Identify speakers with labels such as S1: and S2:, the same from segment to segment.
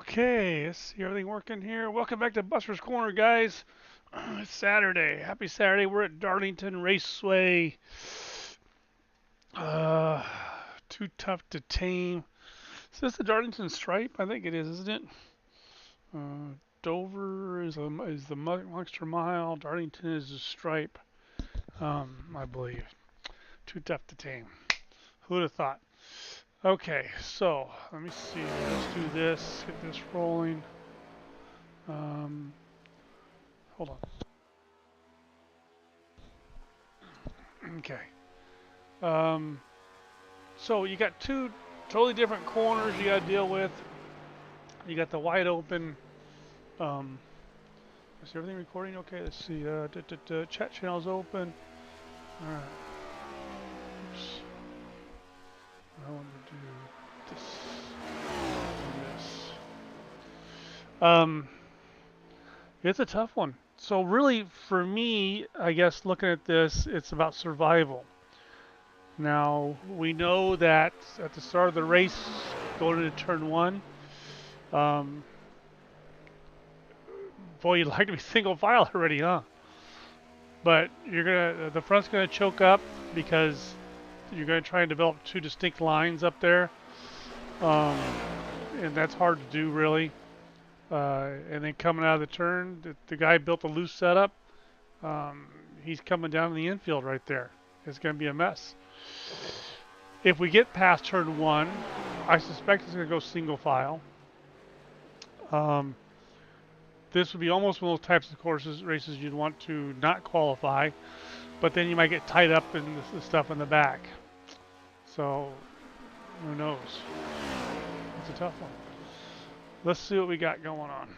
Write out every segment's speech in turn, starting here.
S1: Okay, let's see everything working here. Welcome back to Buster's Corner, guys. It's Saturday. Happy Saturday. We're at Darlington Raceway. Uh, Too tough to tame. Is this the Darlington Stripe? I think it is, isn't it? Uh, Dover is the Monster Mile. Darlington is the Stripe. I believe. Too tough to tame. Who'd have thought? Okay, so let me see. Let's do this. Get this rolling. Um, Hold on. Okay. Um, so you got two totally different corners you got to deal with. You got the wide open. Um, is everything recording? Okay. Let's see. Chat channel's open. All right. Oops. I want to do this. And this. It's a tough one. So really, for me, I guess looking at this, it's about survival. Now we know that at the start of the race, going into turn one, um, boy, you'd like to be single file already, huh? But the front's gonna choke up because you're gonna try and develop two distinct lines up there, um, and that's hard to do really. And then coming out of the turn, the guy built a loose setup. Um, he's coming down in the infield right there. It's gonna be a mess. If we get past turn one, I suspect it's gonna go single file. Um, this would be almost one of those types of races you'd want to not qualify, but then you might get tied up in the stuff in the back. So who knows? It's a tough one. Let's see what we got going on.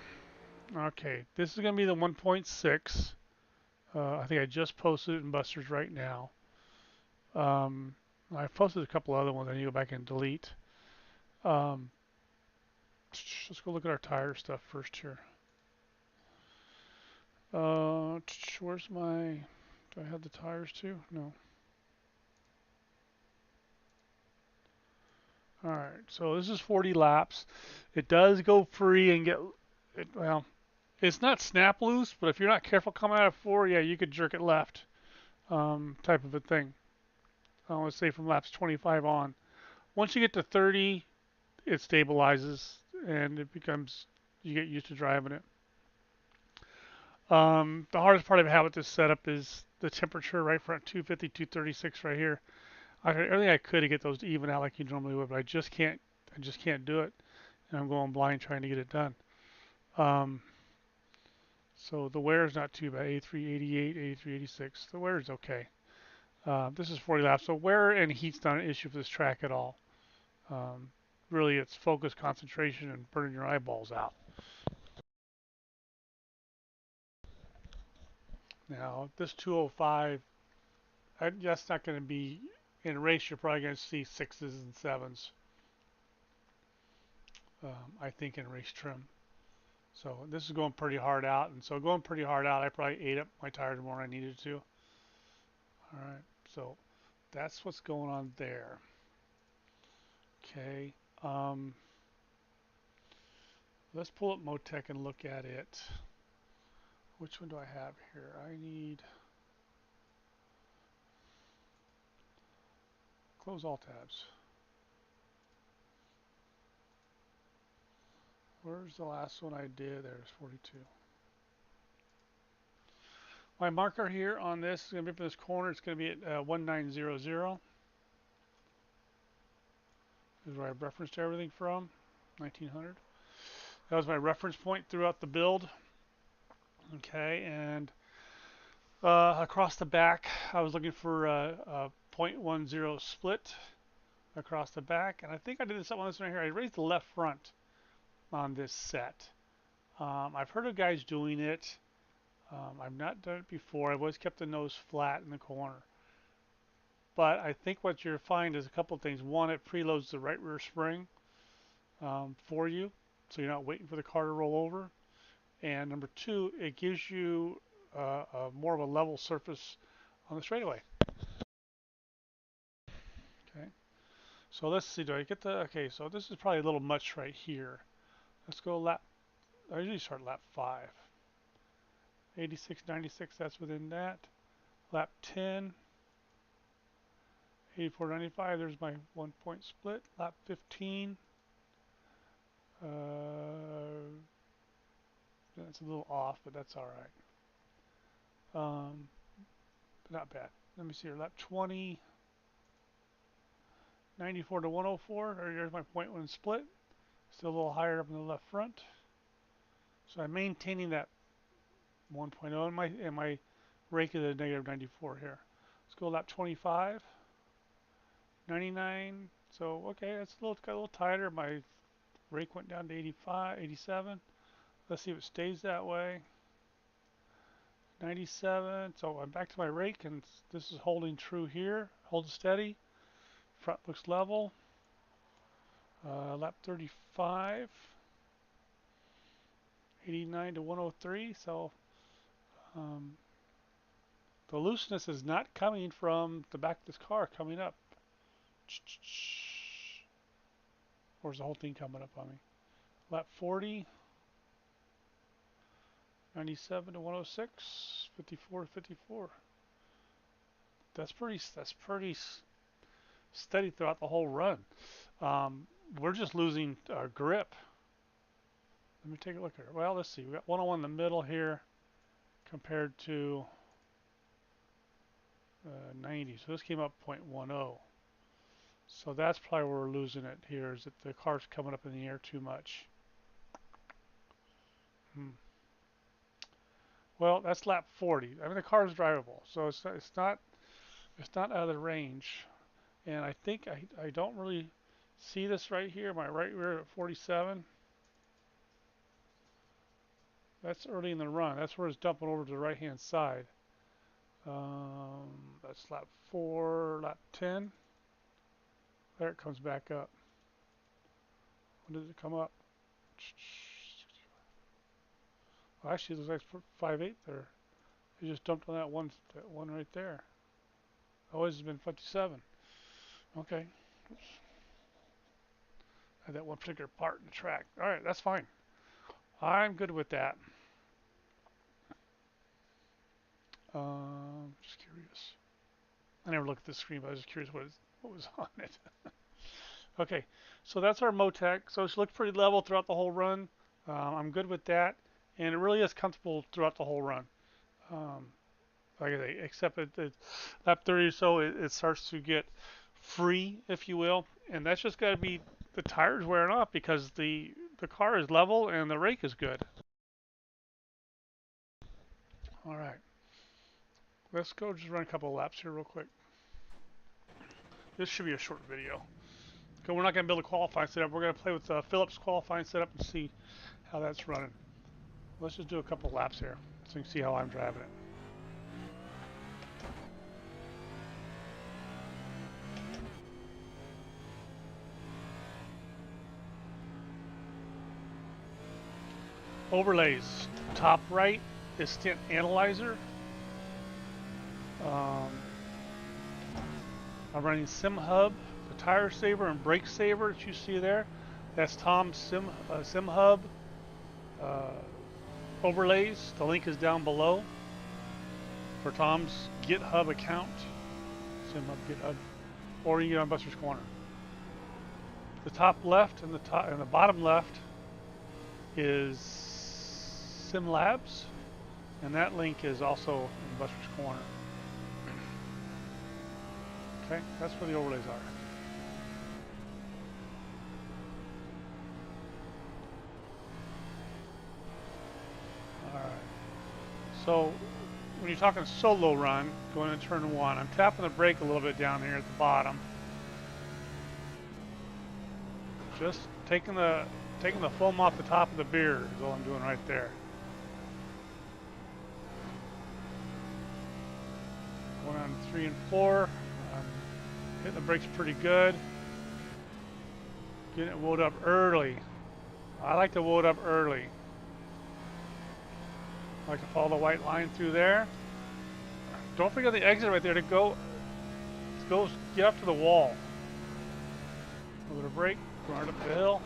S1: Okay, this is going to be the 1.6. I think I just posted it in Buster's right now. Um, I've posted a couple other ones I need to go back and delete. Um, let's go look at our tire stuff first here. Where's my... Do I have the tires too? No. Alright, so this is 40 laps. It does go free and well, it's not snap loose, but if you're not careful coming out of 4, yeah, you could jerk it left, type of a thing. Let's say from laps 25 on. Once you get to 30, it stabilizes and you get used to driving it. The hardest part of having this setup is the temperature right front 250, 236 right here. I did everything I could to get those to even out like you normally would, but I just can't. I just can't do it, and I'm going blind trying to get it done. Um, so the wear is not too bad. 8388, 8386. The wear is okay. This is 40 laps, so wear and heat's not an issue for this track at all. Um, Really, it's focus, concentration, and burning your eyeballs out. Now, this 205, that's not going to be in a race. You're probably going to see sixes and sevens. I think in race trim. So this is going pretty hard out, and so going pretty hard out, I probably ate up my tires more than I needed to. All right, so that's what's going on there. Okay, let's pull up motec and look at it. Which one do I have here? I need close all tabs. Where's the last one I did? There's 42. My marker here on this is going to be for this corner. It's going to be at 1900. This is where I referenced everything from, 1900. That was my reference point throughout the build. Okay, and across the back, I was looking for a 0.10 split across the back, and I think I did something on this one here. I raised the left front on this set. I've heard of guys doing it. I've not done it before. I've always kept the nose flat in the corner. But I think what you'll find is a couple of things. One, it preloads the right rear spring for you, so you're not waiting for the car to roll over. And number two, it gives you more of a level surface on the straightaway. Okay, so let's see. Do I get the? Okay, so this is probably a little much right here. Let's go lap. I usually start lap 5. 86, 96, that's within that. Lap 10. 84, 95, there's my 1 point split. Lap 15. That's a little off, but that's all right. Not bad. Let me see here. Lap 20. 94 to 104. There's my 0.1 split. Still a little higher up in the left front. So I'm maintaining that 1.0 and my rake is a negative 94 here. Let's go lap 25. 99. So okay, that's got a little tighter. My rake went down to 85, 87. Let's see if it stays that way. 97. So I'm back to my rake, and this is holding true here. Hold steady. Front looks level. Lap 35. 89 to 103. So the looseness is not coming from the back of this car coming up. Or is the whole thing coming up on me? Lap 40. 97 to 106. 54 to 54. That's pretty steady throughout the whole run. We're just losing our grip. Let me take a look here. Well, let's see. We got 101 in the middle here compared to 90. So this came up 0.10. So that's probably where we're losing it here, is that the car's coming up in the air too much. Well, that's lap 40. I mean, the car is drivable, so it's not out of the range. And I think I don't really see this right here. My right rear at 47. That's early in the run. That's where it's dumping over to the right-hand side. That's lap 4, lap 10. There it comes back up. When does it come up? Well, actually, it looks like 5.8 there. It just dumped on that one right there. Always has been 57. Okay. Oops. I had that one particular part in the track. All right, that's fine. I'm good with that. Just curious. I never looked at the screen, but I was just curious what was on it. Okay, so that's our motec. So it looks pretty level throughout the whole run. I'm good with that, and it really is comfortable throughout the whole run. Like I say, except at lap 30 or so, it starts to get free, if you will, and that's just got to be the tires wearing off because the car is level and the rake is good. All right, let's go just run a couple of laps here real quick. This should be a short video. Okay, we're not going to build a qualifying setup. We're going to play with Phillips qualifying setup and see how that's running. Let's just do a couple of laps here so you can see how I'm driving it. Overlays. Top right is stint analyzer. I'm running Simhub, the tire saver and brake saver that you see there. That's Tom's Simhub overlays. The link is down below for Tom's GitHub account. Simhub GitHub, or you can get on Buster's Corner. The top left and the bottom left is SimLabs, and that link is also in Buster's Corner. Okay, that's where the overlays are. Alright, so when you're talking solo run, going into turn 1, I'm tapping the brake a little bit down here at the bottom. Just taking the foam off the top of the beer is all I'm doing right there. Going on 3 and 4. Hitting the brakes pretty good. Getting it wound up early. I like to wound up early. I like to follow the white line through there. Don't forget the exit right there to go get up to the wall. A little brake, going right up the hill.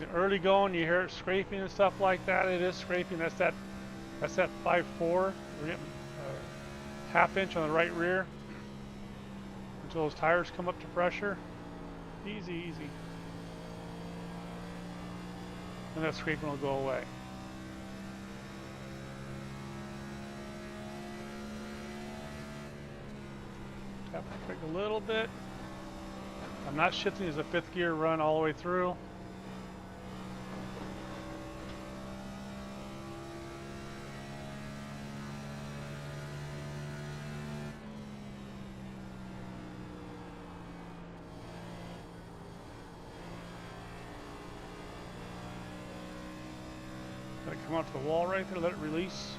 S1: the early going, you hear it scraping and stuff like that. It is scraping. That's that 5.4. We're getting half inch on the right rear until those tires come up to pressure. Easy, easy. And that scraping will go away. Tap the brake a little bit. I'm not shifting as a fifth gear run all the way through. Let it come out to the wall right there, let it release.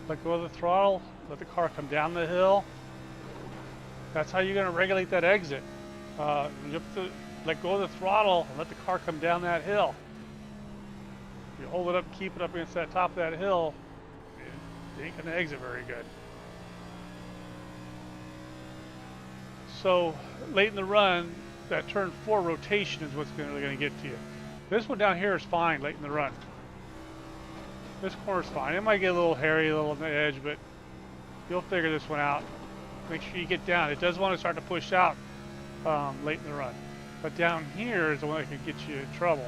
S1: Let go of the throttle, let the car come down the hill. That's how you're going to regulate that exit. You have to let go of the throttle and let the car come down that hill. If you hold it up and keep it up against that top of that hill, it ain't going to exit very good. So late in the run, that turn 4 rotation is what's really going to get to you. This one down here is fine late in the run. This corner's fine. It might get a little hairy, a little on the edge, but you'll figure this one out. Make sure you get down. It does want to start to push out late in the run. But down here is the one that can get you in trouble.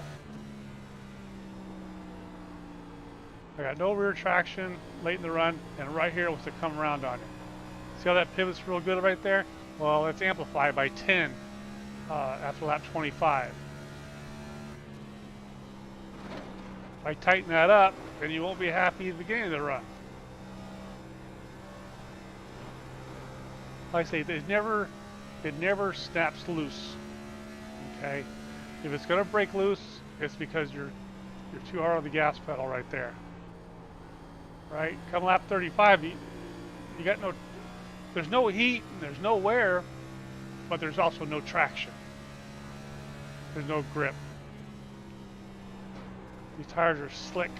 S1: I got no rear traction late in the run, and right here wants to come around on you. See how that pivots real good right there? Well, it's amplified by 10 after lap 25. If I tighten that up, then you won't be happy at the beginning of the run. Like I say, it never snaps loose. Okay, if it's going to break loose, it's because you're too hard on the gas pedal right there. Right? Come lap 35, you got no. There's no heat, and there's no wear, but there's also no traction. There's no grip. These tires are slick.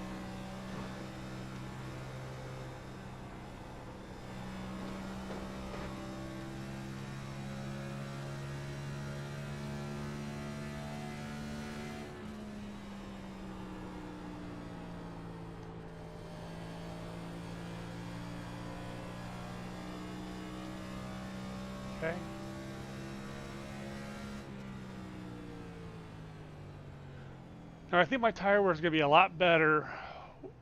S1: Okay. Now I think my tire wear is going to be a lot better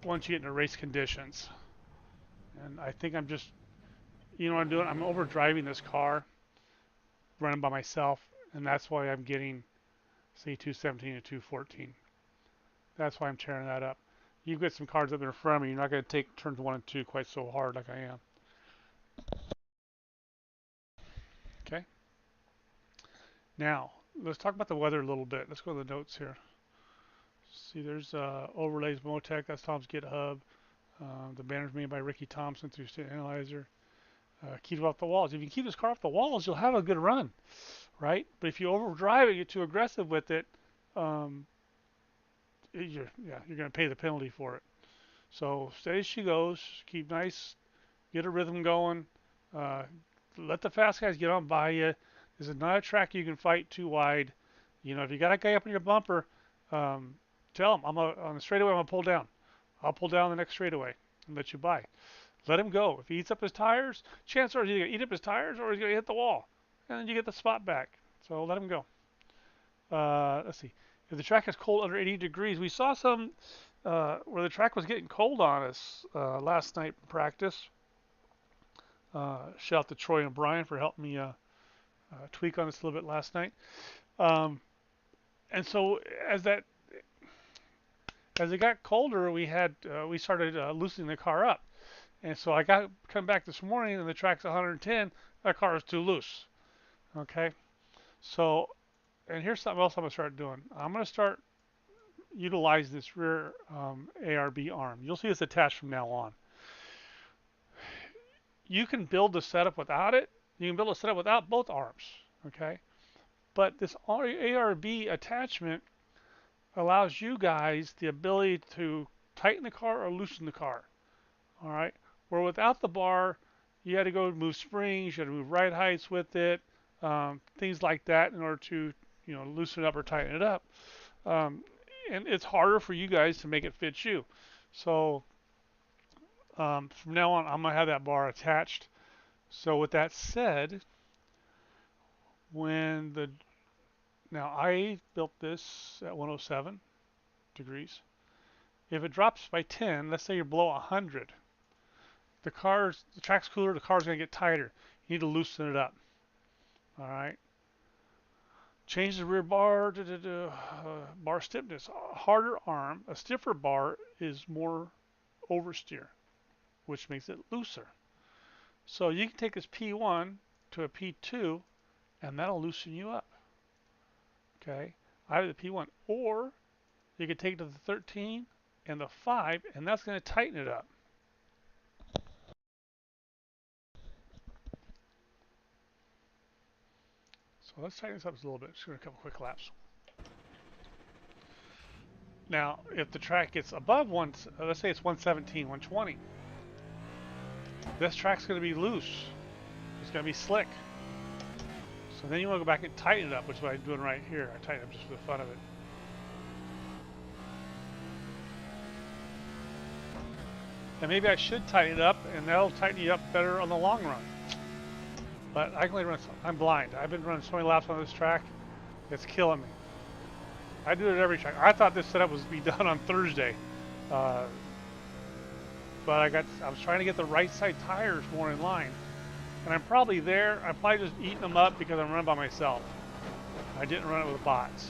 S1: once you get into race conditions. And I think I'm just, you know what I'm doing? I'm over driving this car, running by myself, and that's why I'm getting, say, 217 and 214. That's why I'm tearing that up. You get some cars up there in front of me, you're not going to take turns 1 and 2 quite so hard like I am. Okay. Now, let's talk about the weather a little bit. Let's go to the notes here. See, there's overlays motec. That's Tom's GitHub. The banner's made by Ricky Thompson through State Analyzer. Keep it off the walls. If you keep this car off the walls, you'll have a good run, right? But if you overdrive it, get too aggressive with it, you're going to pay the penalty for it. So stay as she goes. Keep nice. Get a rhythm going. Let the fast guys get on by you. This is not a track you can fight too wide. You know, if you got a guy up in your bumper, tell him, on the straightaway, I'm going to pull down. I'll pull down the next straightaway and let you by. Let him go. If he eats up his tires, chances are he's going to eat up his tires or he's going to hit the wall. And then you get the spot back. So let him go. Let's see. If the track is cold under 80 degrees, we saw some where the track was getting cold on us last night in practice. Shout out to Troy and Brian for helping me tweak on this a little bit last night. And so as it got colder, we started loosening the car up. And so I come back this morning and the track's 110. That car is too loose. Okay. So, and here's something else I'm going to start doing. I'm going to start utilizing this rear ARB arm. You'll see this attached from now on. You can build the setup without it. You can build a setup without both arms. Okay. But this ARB attachment allows you guys the ability to tighten the car or loosen the car. All right. Where without the bar, You had to go move springs, you had to move ride heights with it, things like that in order to, loosen it up or tighten it up. Um, and it's harder for you guys to make it fit you. So from now on, I'm gonna have that bar attached. So with that said, when the now I built this at 107 degrees. If it drops by 10, let's say you're below 100, the track's cooler, the car's gonna get tighter. You need to loosen it up. All right. Change the rear bar bar stiffness. A harder arm, a stiffer bar is more oversteer, which makes it looser. So you can take this P1 to a P2, and that'll loosen you up. Okay, either the P1, or you can take it to the 13 and the 5, and that's going to tighten it up. So let's tighten this up a little bit. Just going to a couple quick laps. Now, if the track gets above let's say it's 117, 120, this track's going to be loose. It's going to be slick. So then you want to go back and tighten it up, which is what I'm doing right here. I tighten it up just for the fun of it. And maybe I should tighten it up, and that'll tighten you up better on the long run. But I can only run. I'm blind. I've been running so many laps on this track, it's killing me. I do it every track. I thought this setup was be done on Thursday, but I was trying to get the right side tires more in line, and I'm probably there. I'm probably just eating them up because I'm running by myself. I didn't run it with bots.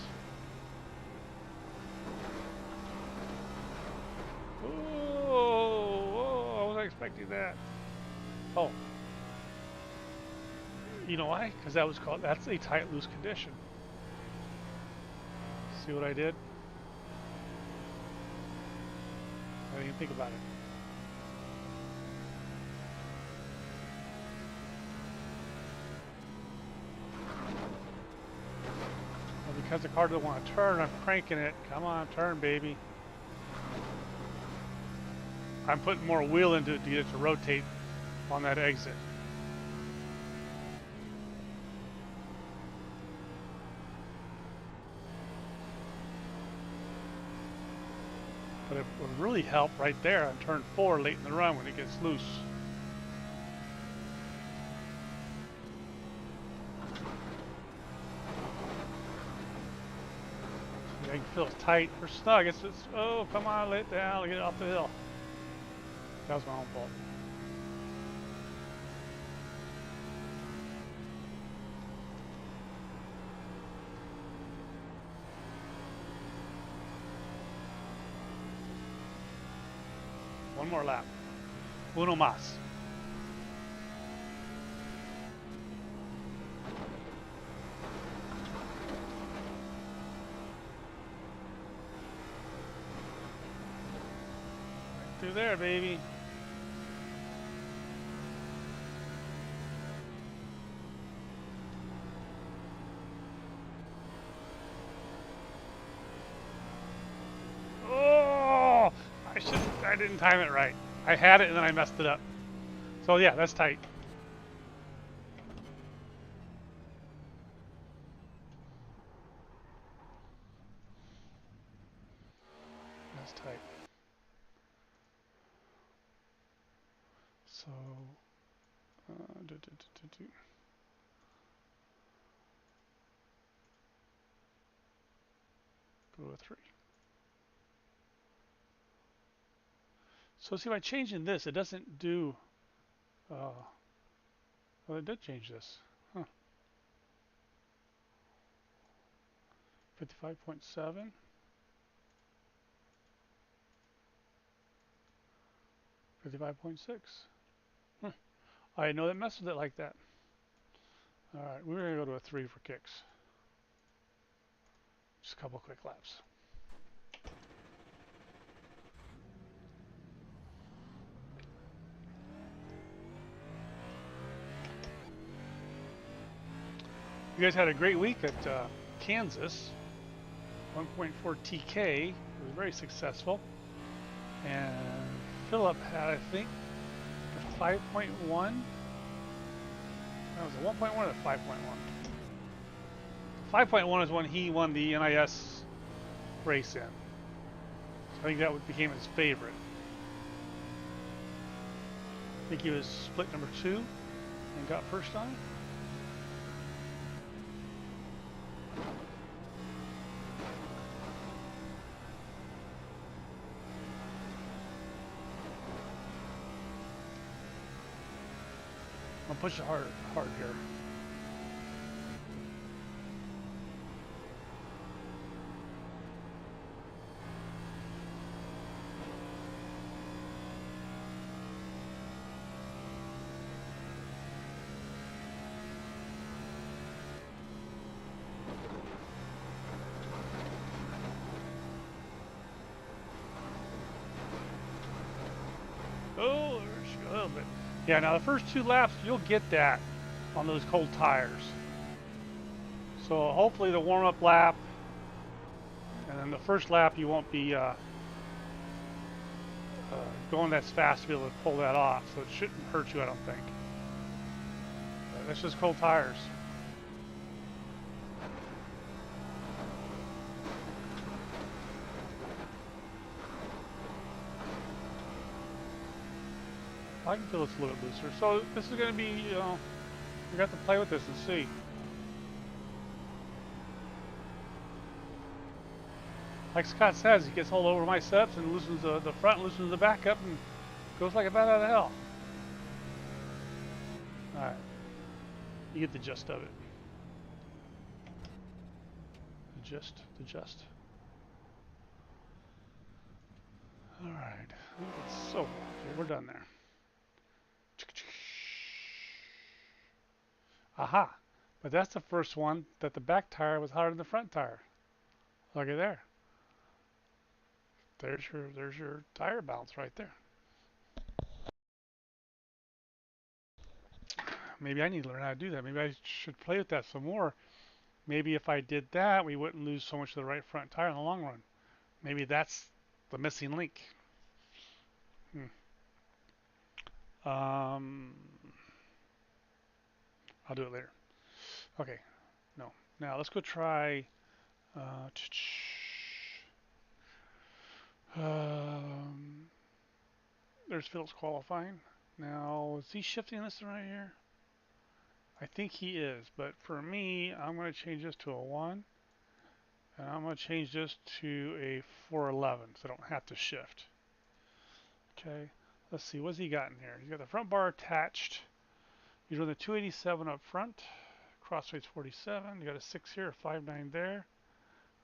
S1: Oh, I wasn't expecting that. Oh. You know why? Because that's a tight, loose condition. See what I did? I didn't even think about it. Well, because the car doesn't want to turn, I'm cranking it. Come on, turn, baby. I'm putting more wheel into it to get it to rotate on that exit. But it would really help right there on turn 4 late in the run when it gets loose. I can feel it's tight or snug. It's just, oh, come on, lay it down, get it off the hill. That was my own fault. One more lap. Uno más. Right through there, baby. Oh! I didn't time it right. I had it and then I messed it up. So yeah, that's tight. That's tight. So, go to 3. So see, by changing this, it doesn't do, well, it did change this. Huh. 55.7. 55.6. I didn't know that messed with it like that. Alright, we're going to go to a 3 for kicks. Just a couple quick laps. You guys had a great week at Kansas. 1.4 TK. It was very successful. And Philip had, I think, a 5.1 That was a 1.1 or a 5.1? 5.1 is when he won the NIS race in. So I think that became his favorite. I think he was split number 2 and got first on it. I'll push it hard here. Oh, there's a little bit. Yeah, now the first 2 laps, you'll get that on those cold tires. So hopefully the warm-up lap, and then the first lap you won't be going that fast to be able to pull that off. So it shouldn't hurt you, I don't think. But that's just cold tires. I can feel it's a little bit looser. So this is going to be, you know, we got to play with this and see. Like Scott says, he gets all over my steps and loosens the front, loosens the back up, and goes like a bat out of hell. Alright. You get the gist of it. The gist. Alright. So, okay, we're done there. Aha! But that's the first one that the back tire was hotter than the front tire. Look at there. There's your tire bounce right there. Maybe I need to learn how to do that. Maybe I should play with that some more. Maybe if I did that, we wouldn't lose so much of the right front tire in the long run. Maybe that's the missing link. I'll do it later. Okay, no. Now let's go try. There's Phil's qualifying. Now, is he shifting this right here? I think he is, but for me, I'm going to change this to a 1. And I'm going to change this to a 411 so I don't have to shift. Okay, let's see, what's he got in here? He's got the front bar attached. He's running the 287 up front. Crossfade's 47. You got a 6 here, a 5.9 there.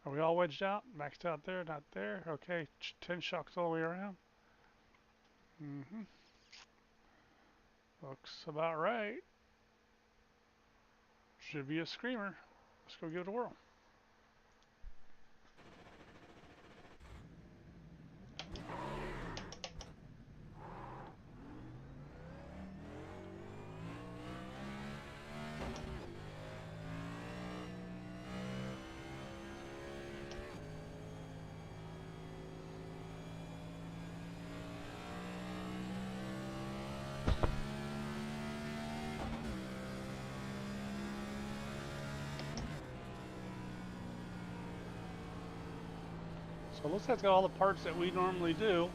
S1: Are we all wedged out? Maxed out there, not there. Okay, 10 shocks all the way around. Looks about right. Should be a screamer. Let's go give it a whirl. So it looks like it's got all the parts that we normally do.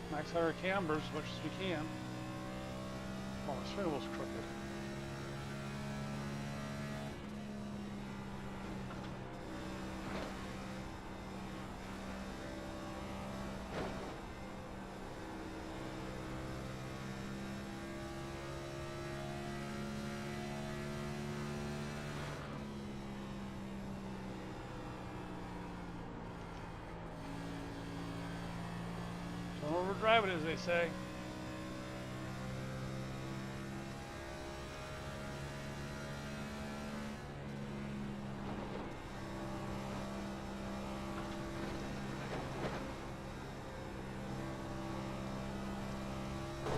S1: Max out our cambers as much as we can. Oh, the steering wheel's crooked. Don't overdrive it, as they say.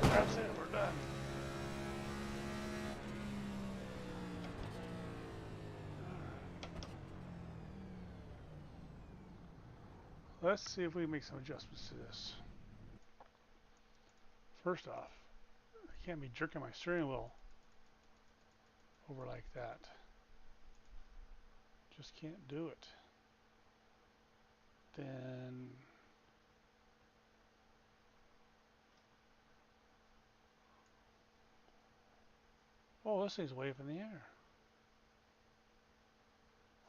S1: That's it, we're done. Let's see if we can make some adjustments to this. First off, I can't be jerking my steering wheel over like that. Just can't do it. Then oh, this thing's way up in the air.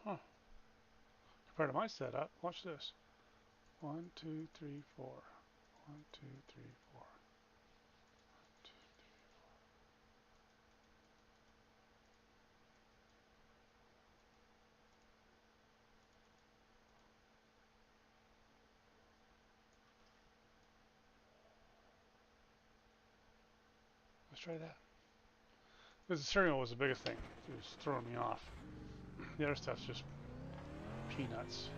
S1: Huh. Compared to my setup, watch this. 1, 2, 3, 4. 1, 2, 3, 4. Let's try that. Because the steering wheel was the biggest thing. It was throwing me off. The other stuff's just peanuts.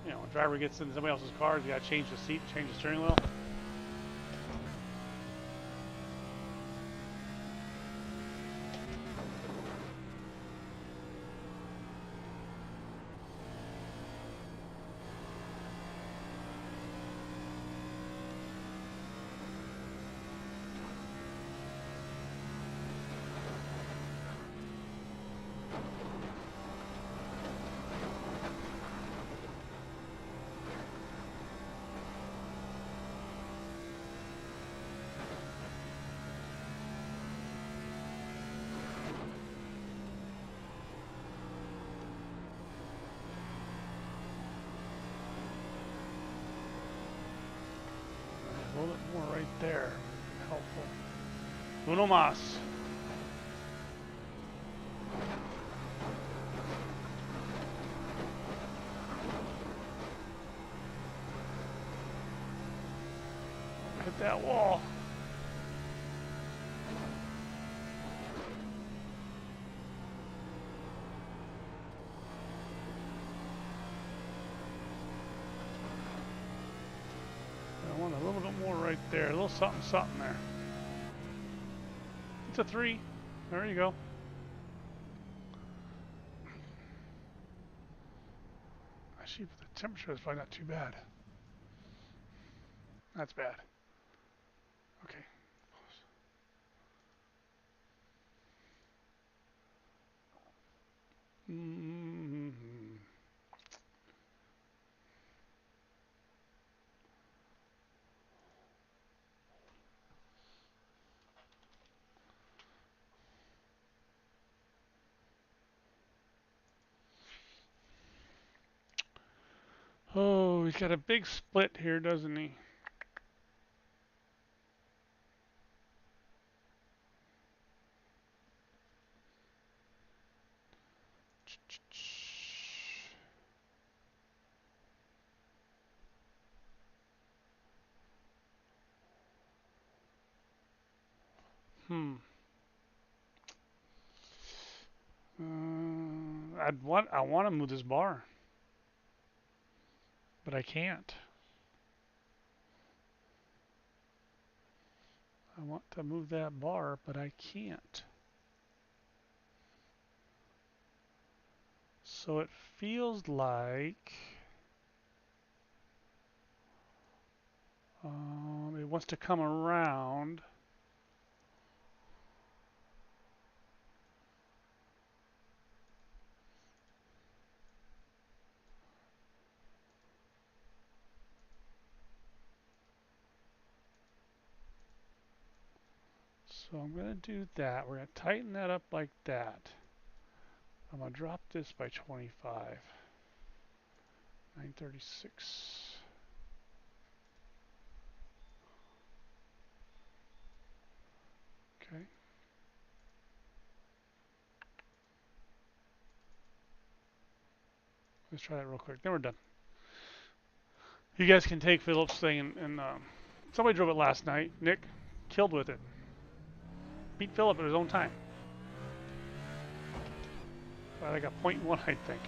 S1: You know, when a driver gets into somebody else's car, you gotta change the seat, change the steering wheel. A little bit more right there. Helpful. Uno más. Hit that wall. I want a little bit more right there. A little something, something there. It's a 3. There you go. Actually, the temperature is probably not too bad. That's bad. Okay. Mm-hmm. Oh, he's got a big split here, doesn't he? I want to move this bar, but I can't. I want to move that bar, but I can't. So it feels like it wants to come around. So I'm going to do that. We're going to tighten that up like that. I'm going to drop this by 25. 936. Okay. Let's try that real quick. Then we're done. You guys can take Philip's thing and somebody drove it last night. Nick killed with it. Beat Philip at his own time. By like a 0.1, I think.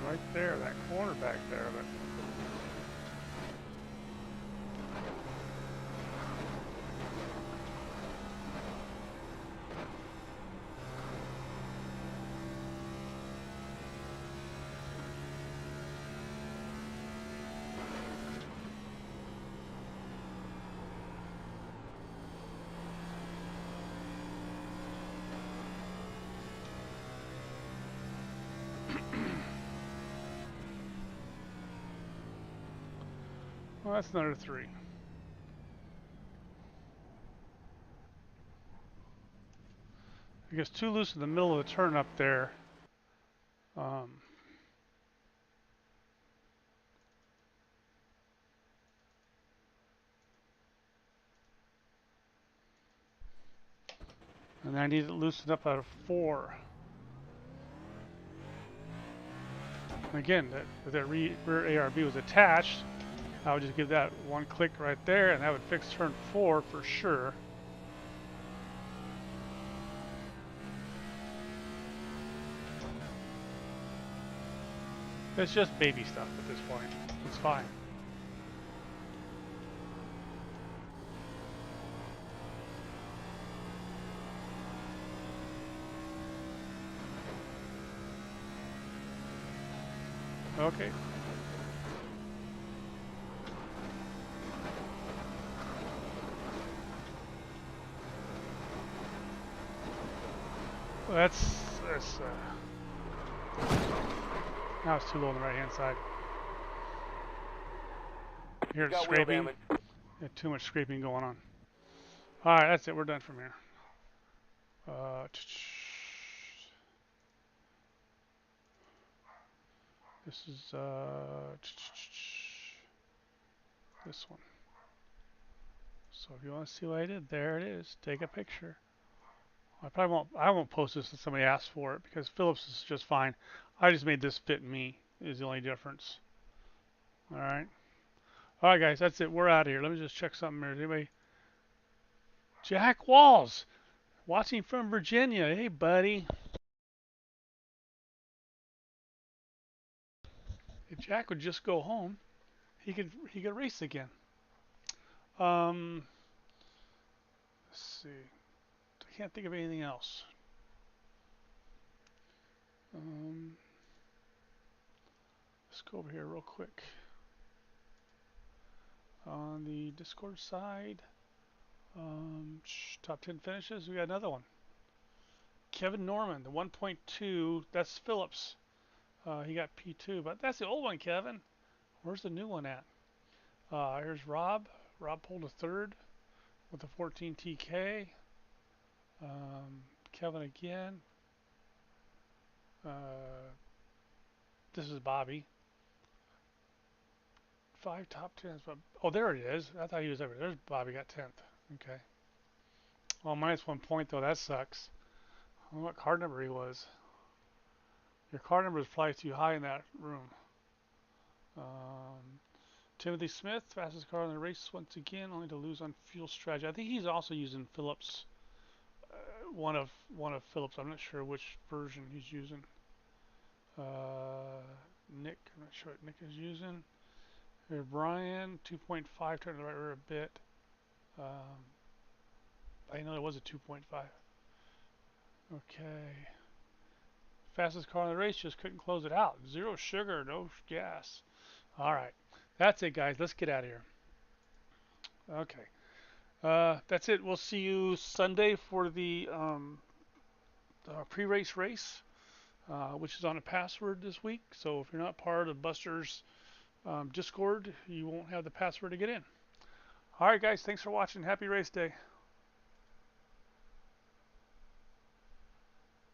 S1: right there, that corner back there. But well, that's another 3. I guess too loose in the middle of the turn up there. And I need it loosened up out of 4. Again, that rear ARB was attached. I would just give that one click right there, and that would fix turn 4 for sure. It's just baby stuff at this point. It's fine. Okay. Well, that's now it's too low on the right hand side. Here it's scraping. Yeah, too much scraping going on. All right, that's it. We're done from here. This is this one. So if you want to see what I did, there it is. Take a picture. I won't post this if somebody asks for it because Phillips is just fine. I just made this fit me is the only difference. All right. All right, guys, that's it. We're out of here. Let me just check something here. Anybody? Jack Walls, watching from Virginia. Hey, buddy. If Jack would just go home, he could race again. Let's see. I can't think of anything else. Let's go over here real quick. On the Discord side, top 10 finishes. We got another one. Kevin Norman, the 1.2. That's Phillips. He got P2, but that's the old one, Kevin. Where's the new one at? Here's Rob. Rob pulled a 3rd with a 14 TK. Kevin again. This is Bobby. 5 top 10s. Oh, there it is. I thought he was everywhere. There's Bobby, got 10th. Okay. Well, minus 1 point, though. That sucks. I don't know what card number he was. Your card number is probably too high in that room. Timothy Smith, fastest car in the race once again, only to lose on fuel strategy. I think he's also using Phillips, one of Phillips. I'm not sure which version he's using. Nick, I'm not sure what Nick is using. Here, Brian, 2.5, turn to the right rear a bit. I know there was a 2.5. Okay. Fastest car in the race, just couldn't close it out. 0 sugar, no gas. All right. That's it, guys. Let's get out of here. Okay. That's it. We'll see you Sunday for the pre-race race, which is on a password this week. So if you're not part of Buster's Discord, you won't have the password to get in. All right, guys. Thanks for watching. Happy race day.